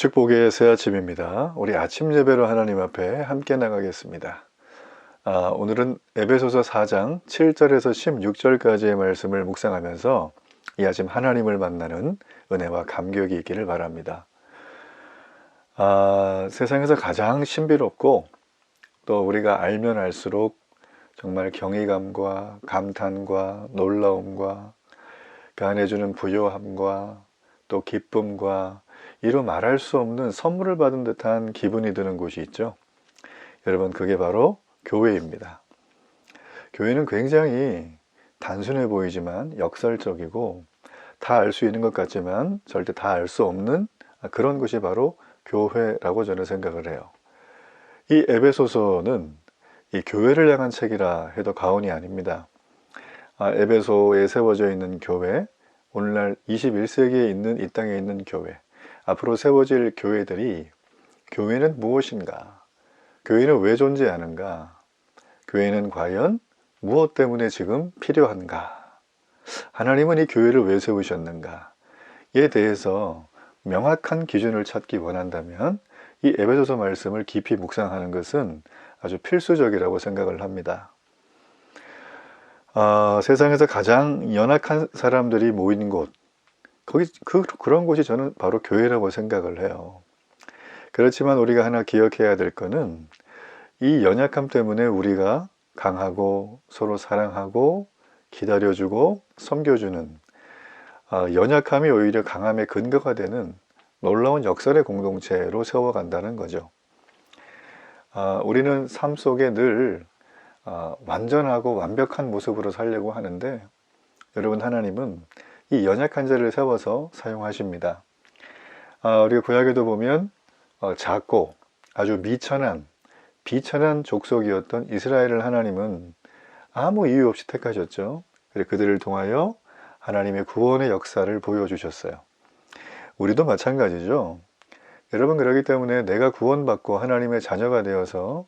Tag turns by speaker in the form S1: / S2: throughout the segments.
S1: 축복의 새 아침입니다. 우리 아침 예배로 하나님 앞에 함께 나가겠습니다. 오늘은 에베소서 4장 7절에서 16절까지의 말씀을 묵상하면서 이 아침 하나님을 만나는 은혜와 감격이 있기를 바랍니다. 세상에서 가장 신비롭고 또 우리가 알면 알수록 정말 경이감과 감탄과 놀라움과 그 안에 주는 부요함과 또 기쁨과 이루 말할 수 없는 선물을 받은 듯한 기분이 드는 곳이 있죠. 여러분, 그게 바로 교회입니다. 교회는 굉장히 단순해 보이지만 역설적이고 다 알 수 있는 것 같지만 절대 다 알 수 없는 그런 것이 바로 교회라고 저는 생각을 해요. 이 에베소서는 이 교회를 향한 책이라 해도 과언이 아닙니다. 에베소에 세워져 있는 교회, 오늘날 21세기에 있는 이 땅에 있는 교회, 앞으로 세워질 교회들이 교회는 무엇인가? 교회는 왜 존재하는가? 교회는 과연 무엇 때문에 지금 필요한가? 하나님은 이 교회를 왜 세우셨는가? 에 대해서 명확한 기준을 찾기 원한다면 이 에베소서 말씀을 깊이 묵상하는 것은 아주 필수적이라고 생각을 합니다. 세상에서 가장 연약한 사람들이 모이는 곳, 그런 곳이 저는 바로 교회라고 생각을 해요. 그렇지만 우리가 하나 기억해야 될 것은 이 연약함 때문에 우리가 강하고 서로 사랑하고 기다려주고 섬겨주는 연약함이 오히려 강함의 근거가 되는 놀라운 역설의 공동체로 세워간다는 거죠. 우리는 삶 속에 늘 완전하고 완벽한 모습으로 살려고 하는데 여러분, 하나님은 이 연약한 자를 세워서 사용하십니다. 우리가 구약에도 보면 작고 아주 비천한 족속이었던 이스라엘을 하나님은 아무 이유 없이 택하셨죠. 그리고 그들을 통하여 하나님의 구원의 역사를 보여주셨어요. 우리도 마찬가지죠. 여러분, 그렇기 때문에 내가 구원받고 하나님의 자녀가 되어서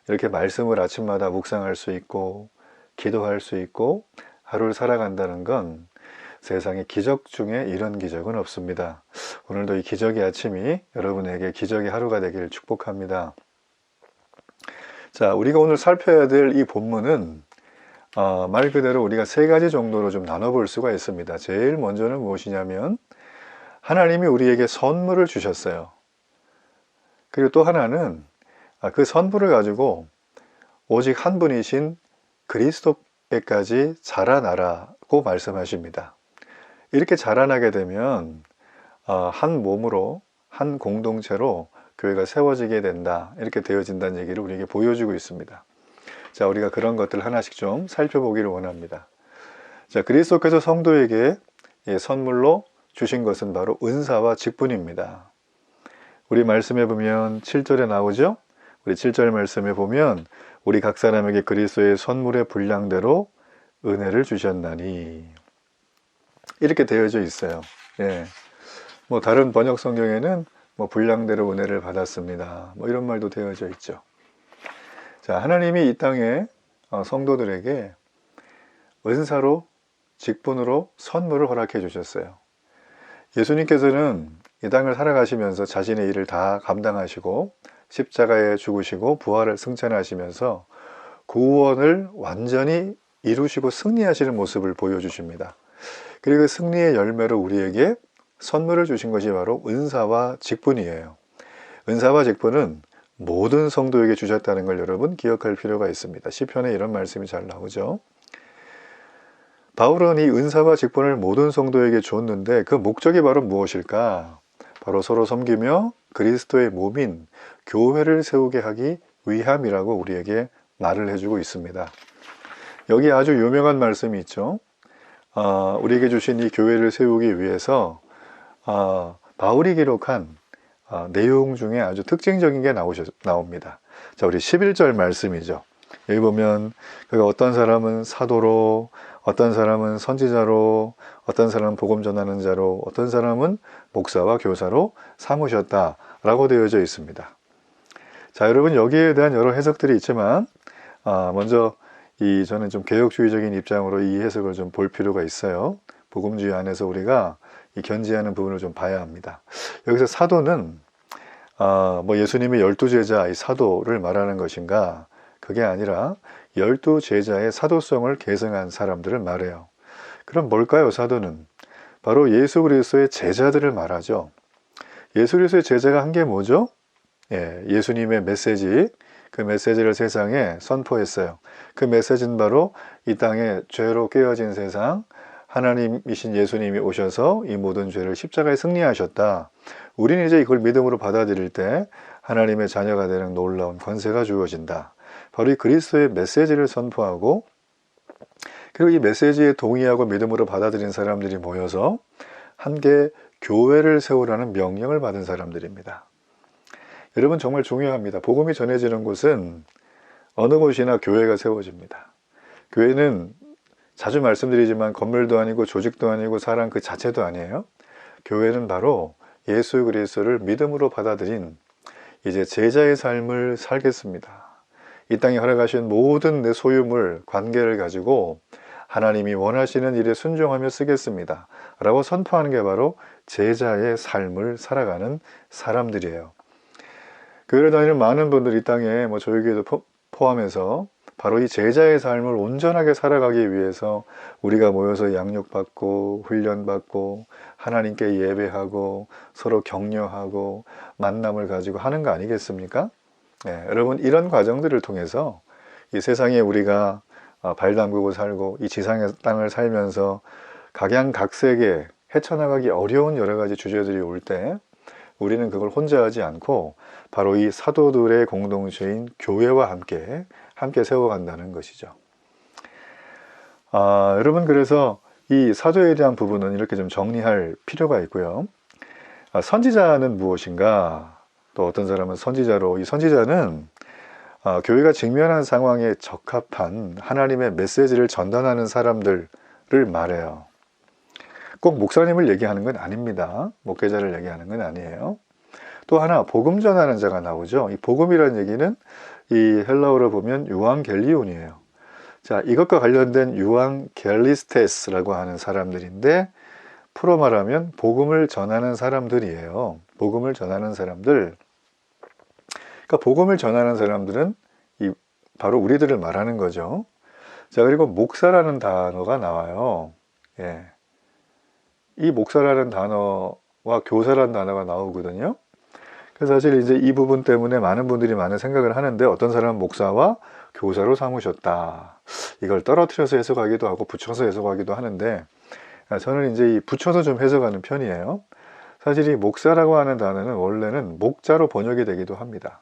S1: 이렇게 말씀을 아침마다 묵상할 수 있고 기도할 수 있고 하루를 살아간다는 건 세상의 기적 중에 이런 기적은 없습니다. 오늘도 이 기적의 아침이 여러분에게 기적의 하루가 되기를 축복합니다. 자, 우리가 오늘 살펴야 될 이 본문은 말 그대로 우리가 세 가지 정도로 좀 나눠볼 수가 있습니다. 제일 먼저는 무엇이냐면 하나님이 우리에게 선물을 주셨어요. 그리고 또 하나는 그 선물을 가지고 오직 한 분이신 그리스도께까지 자라나라고 말씀하십니다. 이렇게 자라나게 되면 한 몸으로 한 공동체로 교회가 세워지게 된다, 이렇게 되어진다는 얘기를 우리에게 보여주고 있습니다. 자, 우리가 그런 것들 하나씩 좀 살펴보기를 원합니다. 자, 그리스도께서 성도에게 선물로 주신 것은 바로 은사와 직분입니다. 우리 말씀에 보면 7절에 나오죠. 우리 7절 말씀에 보면 우리 각 사람에게 그리스도의 선물의 분량대로 은혜를 주셨나니, 이렇게 되어져 있어요. 다른 번역 성경에는 분량대로 은혜를 받았습니다, 이런 말도 되어져 있죠. 자, 하나님이 이 땅에 성도들에게 은사로, 직분으로 선물을 허락해 주셨어요. 예수님께서는 이 땅을 살아가시면서 자신의 일을 다 감당하시고 십자가에 죽으시고 부활을 승천하시면서 구원을 완전히 이루시고 승리하시는 모습을 보여주십니다. 그리고 그 승리의 열매로 우리에게 선물을 주신 것이 바로 은사와 직분이에요. 은사와 직분은 모든 성도에게 주셨다는 걸 여러분 기억할 필요가 있습니다. 시편에 이런 말씀이 잘 나오죠. 바울은 이 은사와 직분을 모든 성도에게 줬는데 그 목적이 바로 무엇일까? 바로 서로 섬기며 그리스도의 몸인 교회를 세우게 하기 위함이라고 우리에게 말을 해주고 있습니다. 여기 아주 유명한 말씀이 있죠. 우리에게 주신 이 교회를 세우기 위해서 바울이 기록한 내용 중에 아주 특징적인 게 나옵니다. 자, 우리 11절 말씀이죠. 여기 보면 그가 어떤 사람은 사도로, 어떤 사람은 선지자로, 어떤 사람은 복음 전하는 자로, 어떤 사람은 목사와 교사로 삼으셨다라고 되어져 있습니다. 자, 여러분, 여기에 대한 여러 해석들이 있지만 먼저 저는 좀 개혁주의적인 입장으로 이 해석을 좀 볼 필요가 있어요. 복음주의 안에서 우리가 이 견지하는 부분을 좀 봐야 합니다. 여기서 사도는 뭐 예수님의 12제자, 이 사도를 말하는 것인가? 그게 아니라 12제자의 사도성을 계승한 사람들을 말해요. 그럼 뭘까요, 사도는? 바로 예수 그리스도의 제자들을 말하죠. 예수 그리스도의 제자가 한 게 뭐죠? 예수님의 메시지, 그 메시지를 세상에 선포했어요. 그 메시지는 바로 이 땅에 죄로 깨어진 세상, 하나님이신 예수님이 오셔서 이 모든 죄를 십자가에 승리하셨다. 우리는 이제 이걸 믿음으로 받아들일 때 하나님의 자녀가 되는 놀라운 권세가 주어진다. 바로 이 그리스도의 메시지를 선포하고, 그리고 이 메시지에 동의하고 믿음으로 받아들인 사람들이 모여서 함께 교회를 세우라는 명령을 받은 사람들입니다. 여러분, 정말 중요합니다. 복음이 전해지는 곳은 어느 곳이나 교회가 세워집니다. 교회는 자주 말씀드리지만 건물도 아니고 조직도 아니고 사람 그 자체도 아니에요. 교회는 바로 예수 그리스도를 믿음으로 받아들인 이제 제자의 삶을 살겠습니다. 이 땅에 허락하신 모든 내 소유물, 관계를 가지고 하나님이 원하시는 일에 순종하며 쓰겠습니다 라고 선포하는 게 바로 제자의 삶을 살아가는 사람들이에요. 교회를 다니는 많은 분들이 이 땅에 뭐 저희 교회도 포함해서 바로 이 제자의 삶을 온전하게 살아가기 위해서 우리가 모여서 양육받고 훈련받고 하나님께 예배하고 서로 격려하고 만남을 가지고 하는 거 아니겠습니까? 여러분, 이런 과정들을 통해서 이 세상에 우리가 발 담그고 살고 이 지상의 땅을 살면서 각양각색의 헤쳐나가기 어려운 여러 가지 주제들이 올 때 우리는 그걸 혼자 하지 않고 바로 이 사도들의 공동체인 교회와 함께 세워간다는 것이죠. 여러분, 그래서 이 사도에 대한 부분은 이렇게 좀 정리할 필요가 있고요. 선지자는 무엇인가? 또 어떤 사람은 선지자로, 이 선지자는 교회가 직면한 상황에 적합한 하나님의 메시지를 전달하는 사람들을 말해요. 꼭 목사님을 얘기하는 건 아닙니다. 목회자를 얘기하는 건 아니에요. 또 하나, 복음 전하는 자가 나오죠. 이 복음이라는 얘기는 이 헬라어로 보면 유앙겔리온이에요. 자, 이것과 관련된 유앙겔리스테스라고 하는 사람들인데, 풀어 말하면 복음을 전하는 사람들이에요. 복음을 전하는 사람들. 그러니까 복음을 전하는 사람들은 바로 우리들을 말하는 거죠. 자, 그리고 목사라는 단어가 나와요. 이 목사라는 단어와 교사라는 단어가 나오거든요. 그래서 사실 이제 이 부분 때문에 많은 분들이 많은 생각을 하는데, 어떤 사람은 목사와 교사로 삼으셨다. 이걸 떨어뜨려서 해석하기도 하고 붙여서 해석하기도 하는데, 저는 이제 이 붙여서 좀 해석하는 편이에요. 사실 이 목사라고 하는 단어는 원래는 목자로 번역이 되기도 합니다.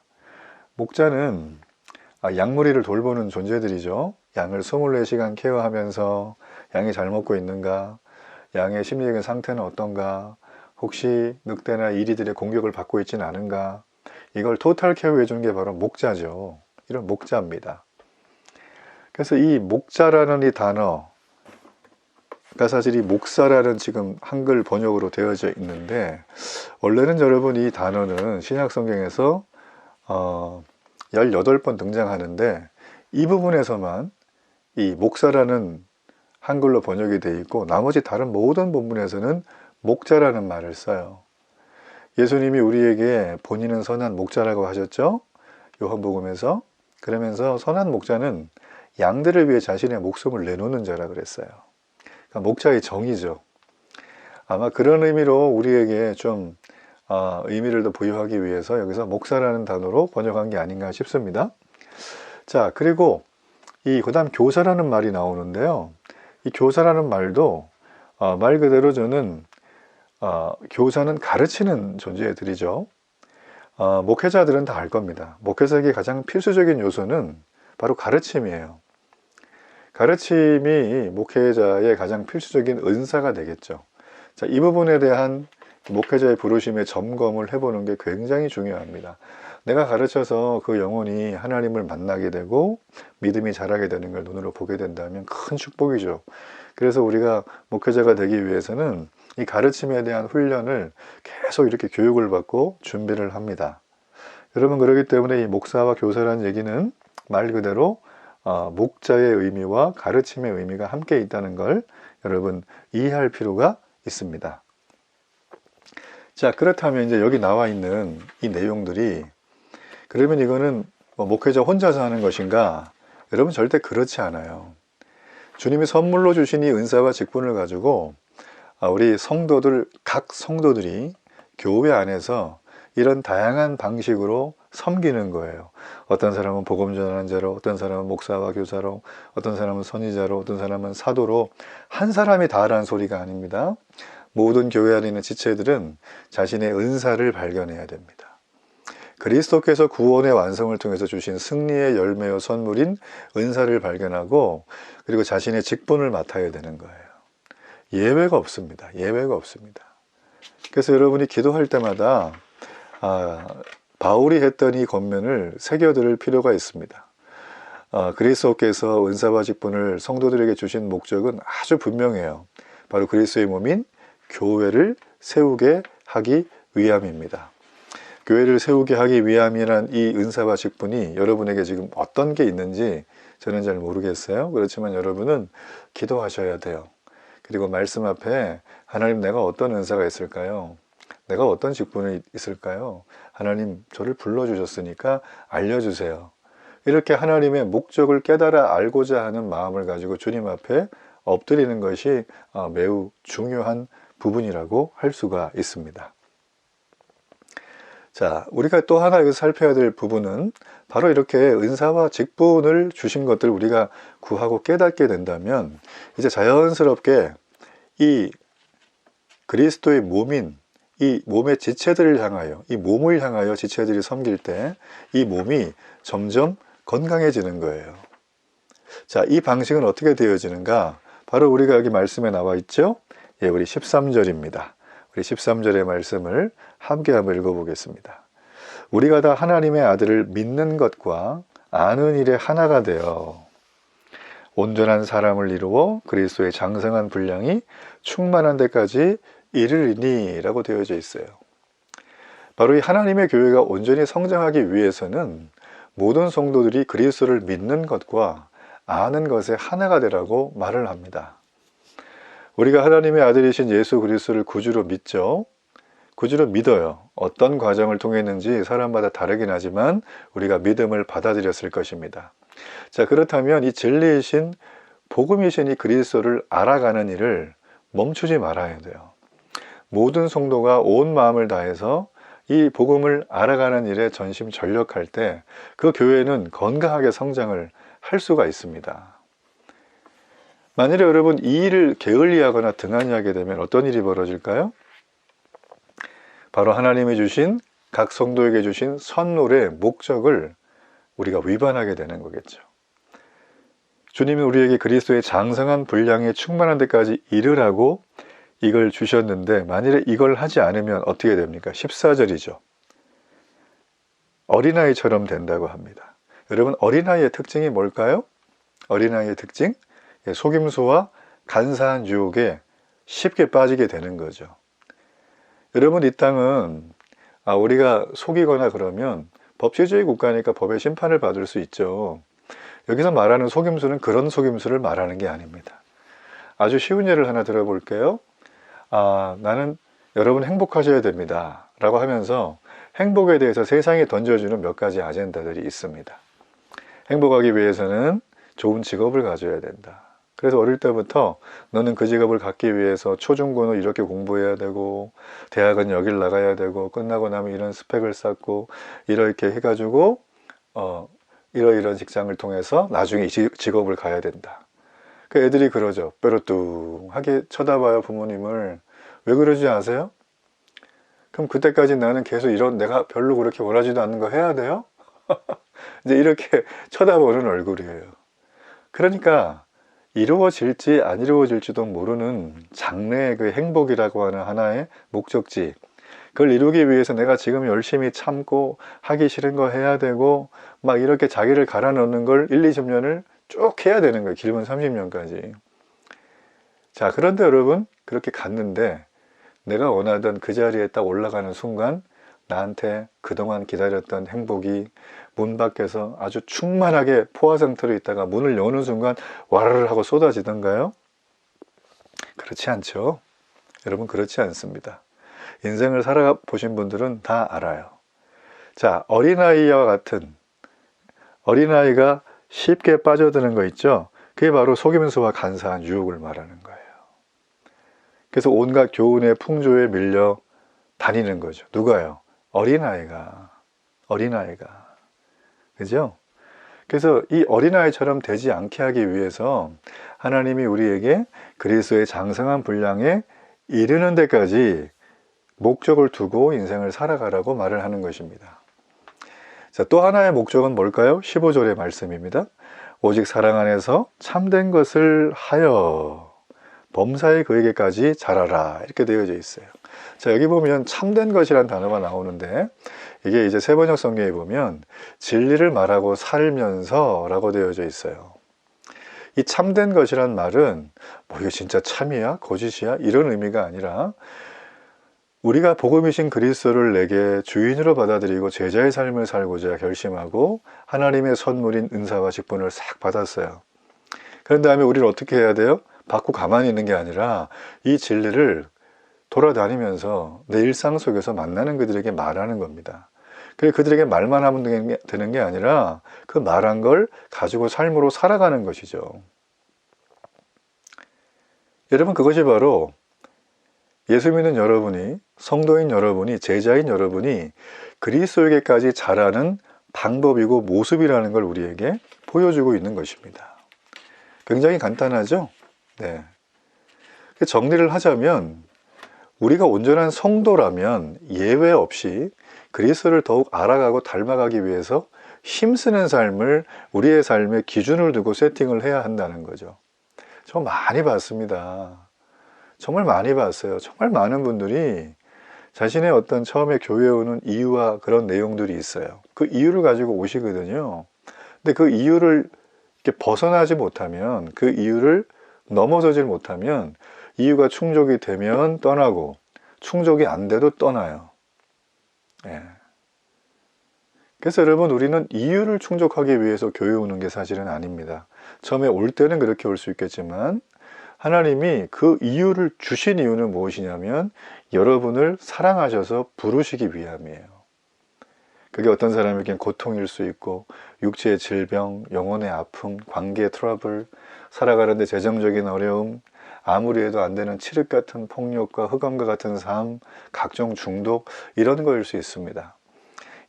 S1: 목자는 양무리를 돌보는 존재들이죠. 양을 24시간 케어하면서 양이 잘 먹고 있는가, 양의 심리적인 상태는 어떤가, 혹시 늑대나 이리들의 공격을 받고 있지는 않은가, 이걸 토탈 케어해 주는 게 바로 목자죠. 이런 목자입니다. 그래서 이 목자라는 이 단어가 사실 이 목사라는 지금 한글 번역으로 되어져 있는데, 원래는 여러분 이 단어는 신약 성경에서 18번 등장하는데, 이 부분에서만 이 목사라는 한글로 번역이 되어 있고, 나머지 다른 모든 본문에서는 목자라는 말을 써요. 예수님이 우리에게 본인은 선한 목자라고 하셨죠? 요한복음에서. 그러면서 선한 목자는 양들을 위해 자신의 목숨을 내놓는 자라 그랬어요. 그러니까 목자의 정의죠. 아마 그런 의미로 우리에게 좀 의미를 더 부여하기 위해서 여기서 목사라는 단어로 번역한 게 아닌가 싶습니다. 자, 그리고 그다음 교사라는 말이 나오는데요. 이 교사라는 말도 말 그대로 저는 교사는 가르치는 존재들이죠. 목회자들은 다 알 겁니다. 목회자에게 가장 필수적인 요소는 바로 가르침이에요. 가르침이 목회자의 가장 필수적인 은사가 되겠죠. 자, 이 부분에 대한 목회자의 부르심의 점검을 해보는 게 굉장히 중요합니다. 내가 가르쳐서 그 영혼이 하나님을 만나게 되고 믿음이 자라게 되는 걸 눈으로 보게 된다면 큰 축복이죠. 그래서 우리가 목회자가 되기 위해서는 이 가르침에 대한 훈련을 계속 이렇게 교육을 받고 준비를 합니다. 여러분, 그렇기 때문에 이 목사와 교사라는 얘기는 말 그대로 목자의 의미와 가르침의 의미가 함께 있다는 걸 여러분 이해할 필요가 있습니다. 자, 그렇다면 이제 여기 나와 있는 이 내용들이, 그러면 이거는 뭐 목회자 혼자서 하는 것인가? 여러분, 절대 그렇지 않아요. 주님이 선물로 주신 이 은사와 직분을 가지고 우리 성도들, 각 성도들이 교회 안에서 이런 다양한 방식으로 섬기는 거예요. 어떤 사람은 복음 전하는 자로, 어떤 사람은 목사와 교사로, 어떤 사람은 선지자로, 어떤 사람은 사도로, 한 사람이 다라는 소리가 아닙니다. 모든 교회 안에 있는 지체들은 자신의 은사를 발견해야 됩니다. 그리스도께서 구원의 완성을 통해서 주신 승리의 열매요 선물인 은사를 발견하고, 그리고 자신의 직분을 맡아야 되는 거예요. 예외가 없습니다. 예외가 없습니다. 그래서 여러분이 기도할 때마다 바울이 했던 이 권면을 새겨들을 필요가 있습니다. 그리스도께서 은사와 직분을 성도들에게 주신 목적은 아주 분명해요. 바로 그리스도의 몸인 교회를 세우게 하기 위함입니다. 교회를 세우게 하기 위함이란 이 은사와 직분이 여러분에게 지금 어떤 게 있는지 저는 잘 모르겠어요. 그렇지만 여러분은 기도하셔야 돼요. 그리고 말씀 앞에 하나님, 내가 어떤 은사가 있을까요? 내가 어떤 직분이 있을까요? 하나님, 저를 불러주셨으니까 알려주세요. 이렇게 하나님의 목적을 깨달아 알고자 하는 마음을 가지고 주님 앞에 엎드리는 것이 매우 중요한 부분이라고 할 수가 있습니다. 자, 우리가 또 하나 여기서 살펴야 될 부분은 바로 이렇게 은사와 직분을 주신 것들을 우리가 구하고 깨닫게 된다면 이제 자연스럽게 이 그리스도의 몸인 이 몸의 지체들을 향하여, 이 몸을 향하여 지체들이 섬길 때 이 몸이 점점 건강해지는 거예요. 자, 이 방식은 어떻게 되어지는가? 바로 우리가 여기 말씀에 나와 있죠? 예, 우리 13절입니다. 우리 13절의 말씀을 함께 한번 읽어보겠습니다. 우리가 다 하나님의 아들을 믿는 것과 아는 일에 하나가 되어 온전한 사람을 이루어 그리스도의 장성한 분량이 충만한 데까지 이르리니 라고 되어져 있어요. 바로 이 하나님의 교회가 온전히 성장하기 위해서는 모든 성도들이 그리스도를 믿는 것과 아는 것에 하나가 되라고 말을 합니다. 우리가 하나님의 아들이신 예수 그리스도를 구주로 믿죠. 구주로 믿어요. 어떤 과정을 통했는지 사람마다 다르긴 하지만 우리가 믿음을 받아들였을 것입니다. 자, 그렇다면 이 진리이신 복음이신 이 그리스도를 알아가는 일을 멈추지 말아야 돼요. 모든 성도가 온 마음을 다해서 이 복음을 알아가는 일에 전심전력할 때 그 교회는 건강하게 성장을 할 수가 있습니다. 만일에 여러분 이 일을 게을리하거나 등한히 하게 되면 어떤 일이 벌어질까요? 바로 하나님이 주신 각 성도에게 주신 선물의 목적을 우리가 위반하게 되는 거겠죠. 주님은 우리에게 그리스도의 장성한 분량에 충만한 데까지 이르라고 이걸 주셨는데 만일에 이걸 하지 않으면 어떻게 됩니까? 14절이죠. 어린아이처럼 된다고 합니다. 여러분, 어린아이의 특징이 뭘까요? 어린아이의 특징? 속임수와 간사한 유혹에 쉽게 빠지게 되는 거죠. 여러분, 이 땅은 우리가 속이거나 그러면 법치주의 국가니까 법의 심판을 받을 수 있죠. 여기서 말하는 속임수는 그런 속임수를 말하는 게 아닙니다. 아주 쉬운 예를 하나 들어볼게요. 나는 여러분 행복하셔야 됩니다 라고 하면서 행복에 대해서 세상에 던져주는 몇 가지 아젠다들이 있습니다. 행복하기 위해서는 좋은 직업을 가져야 된다. 그래서 어릴 때부터 너는 그 직업을 갖기 위해서 초중고는 이렇게 공부해야 되고 대학은 여길 나가야 되고 끝나고 나면 이런 스펙을 쌓고 이렇게 해가지고 이러이런 직장을 통해서 나중에 이 직업을 가야 된다. 그 애들이 그러죠. 뾰루뚱하게 쳐다봐요, 부모님을. 왜 그러지 아세요? 그럼 그때까지 나는 계속 이런 내가 별로 그렇게 원하지도 않는 거 해야 돼요? 이제 이렇게 쳐다보는 얼굴이에요. 그러니까 이루어질지 안 이루어질지도 모르는 장래의 그 행복이라고 하는 하나의 목적지, 그걸 이루기 위해서 내가 지금 열심히 참고 하기 싫은 거 해야 되고 막 이렇게 자기를 갈아 넣는 걸 1, 20년을 쭉 해야 되는 거예요. 길면 30년까지. 자, 그런데 여러분 그렇게 갔는데 내가 원하던 그 자리에 딱 올라가는 순간 나한테 그동안 기다렸던 행복이 문 밖에서 아주 충만하게 포화 상태로 있다가 문을 여는 순간 와르르 하고 쏟아지던가요? 그렇지 않죠. 여러분, 그렇지 않습니다. 인생을 살아보신 분들은 다 알아요. 자, 어린아이와 같은, 어린아이가 쉽게 빠져드는 거 있죠? 그게 바로 속임수와 간사한 유혹을 말하는 거예요. 그래서 온갖 교훈의 풍조에 밀려 다니는 거죠. 누가요? 어린아이가. 그죠? 그래서 이 어린아이처럼 되지 않게 하기 위해서 하나님이 우리에게 그리스도의 장성한 분량에 이르는 데까지 목적을 두고 인생을 살아가라고 말을 하는 것입니다. 자, 또 하나의 목적은 뭘까요? 15절의 말씀입니다. 오직 사랑 안에서 참된 것을 하여 범사에 그에게까지 자라라, 이렇게 되어져 있어요. 자, 여기 보면 참된 것이라는 단어가 나오는데 이게 이제 세번역 성경에 보면 진리를 말하고 살면서 라고 되어져 있어요. 이 참된 것이란 말은 뭐 이게 진짜 참이야? 거짓이야? 이런 의미가 아니라 우리가 복음이신 그리스도를 내게 주인으로 받아들이고 제자의 삶을 살고자 결심하고 하나님의 선물인 은사와 직분을 싹 받았어요. 그런 다음에 우리를 어떻게 해야 돼요? 받고 가만히 있는 게 아니라 이 진리를 돌아다니면서 내 일상 속에서 만나는 그들에게 말하는 겁니다. 그리고 그들에게 말만 하면 되는 게 아니라 그 말한 걸 가지고 삶으로 살아가는 것이죠. 여러분, 그것이 바로 예수 믿는 여러분이, 성도인 여러분이, 제자인 여러분이 그리스도에게까지 자라는 방법이고 모습이라는 걸 우리에게 보여주고 있는 것입니다. 굉장히 간단하죠? 네. 정리를 하자면 우리가 온전한 성도라면 예외 없이 그리스도를 더욱 알아가고 닮아가기 위해서 힘쓰는 삶을 우리의 삶의 기준을 두고 세팅을 해야 한다는 거죠. 저 많이 봤습니다. 정말 많이 봤어요. 정말 많은 분들이 자신의 어떤 처음에 교회에 오는 이유와 그런 내용들이 있어요. 그 이유를 가지고 오시거든요. 근데 그 이유를 이렇게 벗어나지 못하면, 그 이유를 넘어서질 못하면 이유가 충족이 되면 떠나고 충족이 안 돼도 떠나요. 예. 그래서 여러분, 우리는 이유를 충족하기 위해서 교회 오는 게 사실은 아닙니다. 처음에 올 때는 그렇게 올 수 있겠지만 하나님이 그 이유를 주신 이유는 무엇이냐면 여러분을 사랑하셔서 부르시기 위함이에요. 그게 어떤 사람에겐 고통일 수 있고 육체의 질병, 영혼의 아픔, 관계의 트러블, 살아가는데 재정적인 어려움, 아무리 해도 안 되는 칠흑 같은 폭력과 흑암과 같은 삶, 각종 중독, 이런 거일 수 있습니다.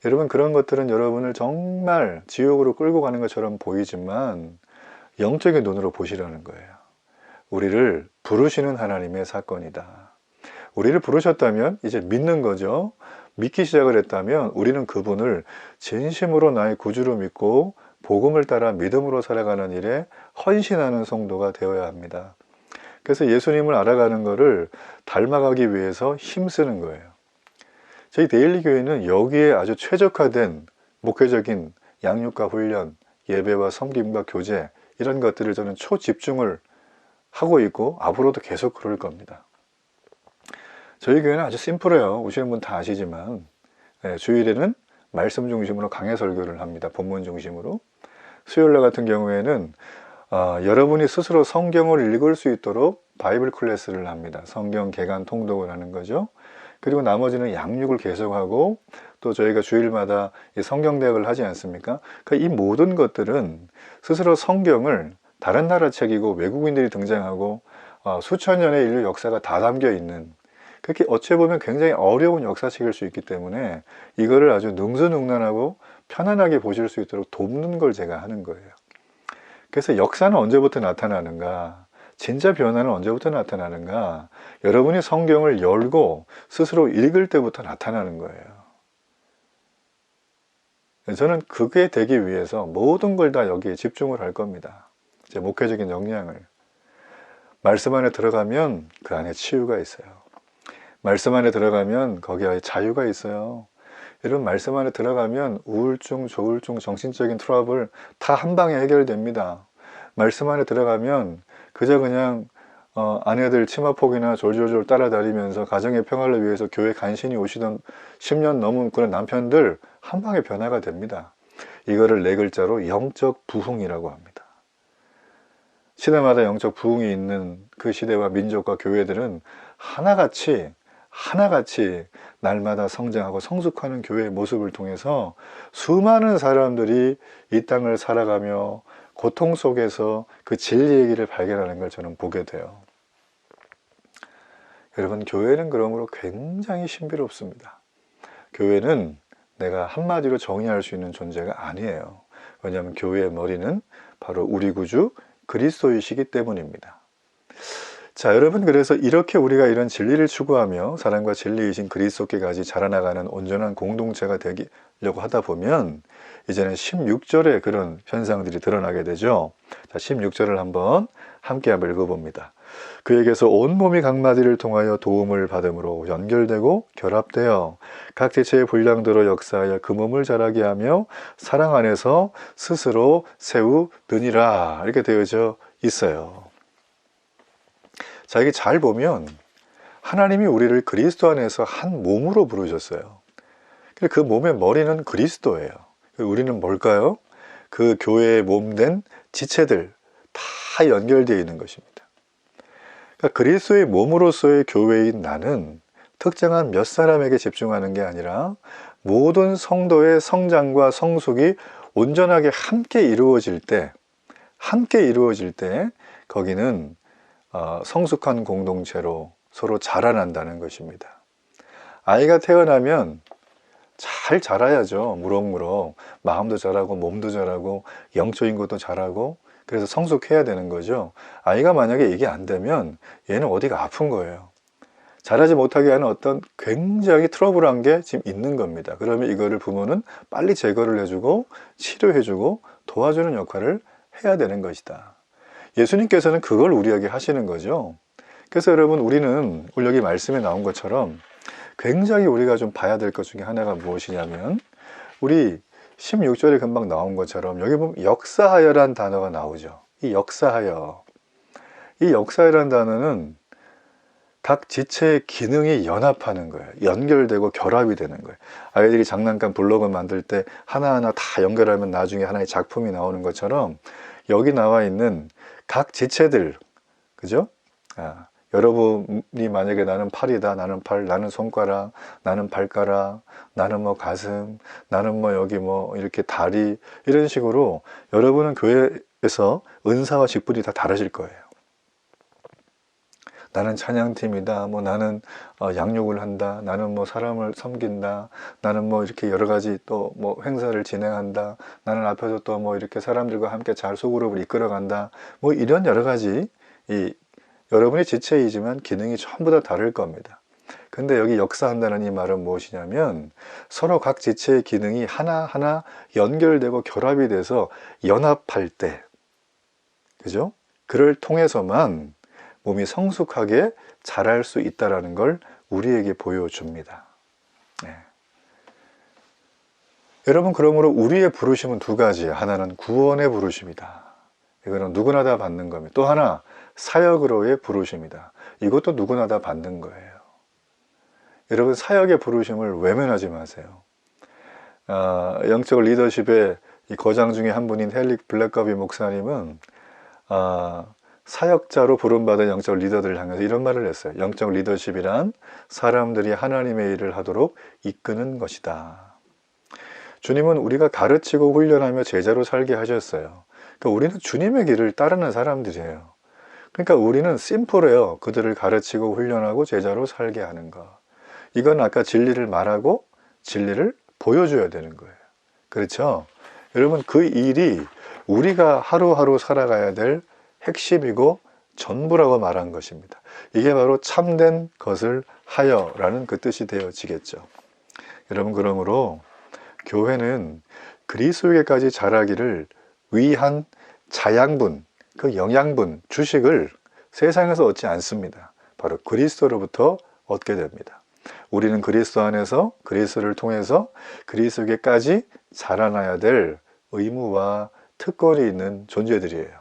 S1: 여러분, 그런 것들은 여러분을 정말 지옥으로 끌고 가는 것처럼 보이지만 영적인 눈으로 보시라는 거예요. 우리를 부르시는 하나님의 사건이다. 우리를 부르셨다면 이제 믿는 거죠. 믿기 시작을 했다면 우리는 그분을 진심으로 나의 구주로 믿고 복음을 따라 믿음으로 살아가는 일에 헌신하는 성도가 되어야 합니다. 그래서 예수님을 알아가는 것을 닮아가기 위해서 힘쓰는 거예요. 저희 데일리 교회는 여기에 아주 최적화된 목회적인 양육과 훈련, 예배와 섬김과 교제, 이런 것들을 저는 초집중을 하고 있고 앞으로도 계속 그럴 겁니다. 저희 교회는 아주 심플해요. 오시는 분 다 아시지만 주일에는 말씀 중심으로 강해 설교를 합니다. 본문 중심으로. 수요일날 같은 경우에는 여러분이 스스로 성경을 읽을 수 있도록 바이블 클래스를 합니다. 성경 개관 통독을 하는 거죠. 그리고 나머지는 양육을 계속하고 또 저희가 주일마다 성경대학을 하지 않습니까? 그러니까 이 모든 것들은 스스로 성경을 다른 나라 책이고 외국인들이 등장하고 수천 년의 인류 역사가 다 담겨 있는, 그렇게 어찌 보면 굉장히 어려운 역사책일 수 있기 때문에 이거를 아주 능수능란하고 편안하게 보실 수 있도록 돕는 걸 제가 하는 거예요. 그래서 역사는 언제부터 나타나는가, 진짜 변화는 언제부터 나타나는가, 여러분이 성경을 열고 스스로 읽을 때부터 나타나는 거예요. 저는 그게 되기 위해서 모든 걸 다 여기에 집중을 할 겁니다. 제 목회적인 역량을. 말씀 안에 들어가면 그 안에 치유가 있어요. 말씀 안에 들어가면 거기에 자유가 있어요. 여러분, 말씀 안에 들어가면 우울증, 조울증, 정신적인 트러블 다 한 방에 해결됩니다. 말씀 안에 들어가면 그저 그냥 아내들 치마폭이나 졸졸졸 따라다니면서 가정의 평화를 위해서 교회 간신히 오시던 10년 넘은 그런 남편들 한 방에 변화가 됩니다. 이거를 네 글자로 영적 부흥이라고 합니다. 시대마다 영적 부흥이 있는 그 시대와 민족과 교회들은 하나같이 하나같이 날마다 성장하고 성숙하는 교회의 모습을 통해서 수많은 사람들이 이 땅을 살아가며 고통 속에서 그 진리의 길을 발견하는 걸 저는 보게 돼요. 여러분, 교회는 그러므로 굉장히 신비롭습니다. 교회는 내가 한마디로 정의할 수 있는 존재가 아니에요. 왜냐하면 교회의 머리는 바로 우리 구주 그리스도이시기 때문입니다. 자, 여러분, 그래서 이렇게 우리가 이런 진리를 추구하며 사랑과 진리이신 그리스도께까지 자라나가는 온전한 공동체가 되려고 하다 보면 이제는 16절에 그런 현상들이 드러나게 되죠. 자, 16절을 한번 함께 읽어봅니다. 그에게서 온몸이 각 마디를 통하여 도움을 받음으로 연결되고 결합되어 각 지체의 분량대로 역사하여 그 몸을 자라게 하며 사랑 안에서 스스로 세우느니라, 이렇게 되어져 있어요. 자, 이게 잘 보면 하나님이 우리를 그리스도 안에서 한 몸으로 부르셨어요. 그 몸의 머리는 그리스도예요. 우리는 뭘까요? 그 교회의 몸된 지체들 다 연결되어 있는 것입니다. 그러니까 그리스도의 몸으로서의 교회인 나는 특정한 몇 사람에게 집중하는 게 아니라 모든 성도의 성장과 성숙이 온전하게 함께 이루어질 때 거기는 성숙한 공동체로 서로 자라난다는 것입니다. 아이가 태어나면 잘 자라야죠. 무럭무럭 마음도 자라고 몸도 자라고 영적인 것도 자라고, 그래서 성숙해야 되는 거죠. 아이가 만약에 이게 안 되면 얘는 어디가 아픈 거예요. 자라지 못하게 하는 어떤 굉장히 트러블한 게 지금 있는 겁니다. 그러면 이거를 부모는 빨리 제거를 해주고 치료해주고 도와주는 역할을 해야 되는 것이다. 예수님께서는 그걸 우리에게 하시는 거죠. 그래서 여러분, 우리는 여기 말씀에 나온 것처럼 굉장히 우리가 좀 봐야 될 것 중에 하나가 무엇이냐면, 우리 16절에 금방 나온 것처럼 여기 보면 역사하여란 단어가 나오죠. 이 역사하여란 단어는 각 지체의 기능이 연합하는 거예요. 연결되고 결합이 되는 거예요. 아이들이 장난감 블록을 만들 때 하나하나 다 연결하면 나중에 하나의 작품이 나오는 것처럼 여기 나와 있는 각 지체들, 그죠? 여러분이 만약에 나는 팔이다, 나는 팔, 나는 손가락, 나는 발가락, 나는 뭐 가슴, 나는 뭐 여기 뭐 이렇게 다리, 이런 식으로 여러분은 교회에서 은사와 직분이 다 다르실 거예요. 나는 찬양팀이다, 뭐 나는 양육을 한다, 나는 뭐 사람을 섬긴다, 나는 뭐 이렇게 여러 가지 또 뭐 행사를 진행한다, 나는 앞에서 또 뭐 이렇게 사람들과 함께 잘 소그룹을 이끌어간다, 뭐 이런 여러 가지 여러분의 지체이지만 기능이 전부 다 다를 겁니다. 근데 여기 역사한다는 이 말은 무엇이냐면 서로 각 지체의 기능이 하나하나 연결되고 결합이 돼서 연합할 때, 그죠? 그를 통해서만 몸이 성숙하게 자랄 수 있다는 걸 우리에게 보여줍니다. 네. 여러분, 그러므로 우리의 부르심은 두 가지예요. 하나는 구원의 부르심이다. 이거는 누구나 다 받는 겁니다. 또 하나, 사역으로의 부르심이다. 이것도 누구나 다 받는 거예요. 여러분, 사역의 부르심을 외면하지 마세요. 영적 리더십의 이 거장 중에 한 분인 헨리 블랙커비 목사님은 사역자로 부름받은 영적 리더들을 향해서 이런 말을 했어요. 영적 리더십이란 사람들이 하나님의 일을 하도록 이끄는 것이다. 주님은 우리가 가르치고 훈련하며 제자로 살게 하셨어요. 그러니까 우리는 주님의 길을 따르는 사람들이에요. 그러니까 우리는 심플해요. 그들을 가르치고 훈련하고 제자로 살게 하는 것. 이건 아까 진리를 말하고 진리를 보여줘야 되는 거예요. 그렇죠? 여러분, 그 일이 우리가 하루하루 살아가야 될 핵심이고 전부라고 말한 것입니다. 이게 바로 참된 것을 하여라는 그 뜻이 되어지겠죠. 여러분, 그러므로 교회는 그리스도에게까지 자라기를 위한 자양분, 그 영양분, 주식을 세상에서 얻지 않습니다. 바로 그리스도로부터 얻게 됩니다. 우리는 그리스도 안에서 그리스도를 통해서 그리스도에게까지 자라나야 될 의무와 특권이 있는 존재들이에요.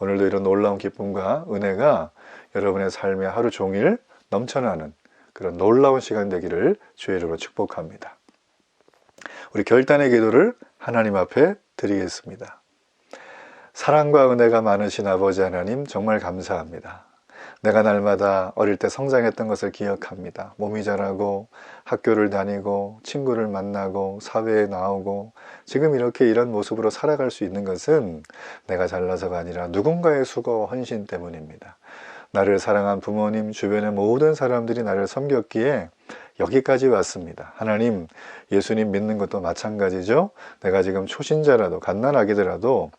S1: 오늘도 이런 놀라운 기쁨과 은혜가 여러분의 삶에 하루 종일 넘쳐나는 그런 놀라운 시간 되기를 주의 이름으로 축복합니다. 우리 결단의 기도를 하나님 앞에 드리겠습니다. 사랑과 은혜가 많으신 아버지 하나님, 정말 감사합니다. 내가 날마다 어릴 때 성장했던 것을 기억합니다. 몸이 자라고 학교를 다니고 친구를 만나고 사회에 나오고 지금 이렇게 이런 모습으로 살아갈 수 있는 것은 내가 잘나서가 아니라 누군가의 수고와 헌신 때문입니다. 나를 사랑한 부모님, 주변의 모든 사람들이 나를 섬겼기에 여기까지 왔습니다. 하나님, 예수님 믿는 것도 마찬가지죠. 내가 지금 초신자라도 갓난아기더라도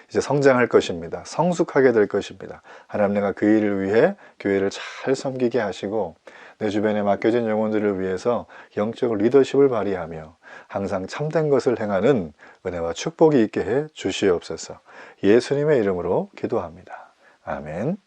S1: 이제 성장할 것입니다. 성숙하게 될 것입니다. 하나님, 내가 그 일을 위해 교회를 잘 섬기게 하시고 내 주변에 맡겨진 영혼들을 위해서 영적 리더십을 발휘하며 항상 참된 것을 행하는 은혜와 축복이 있게 해 주시옵소서. 예수님의 이름으로 기도합니다. 아멘.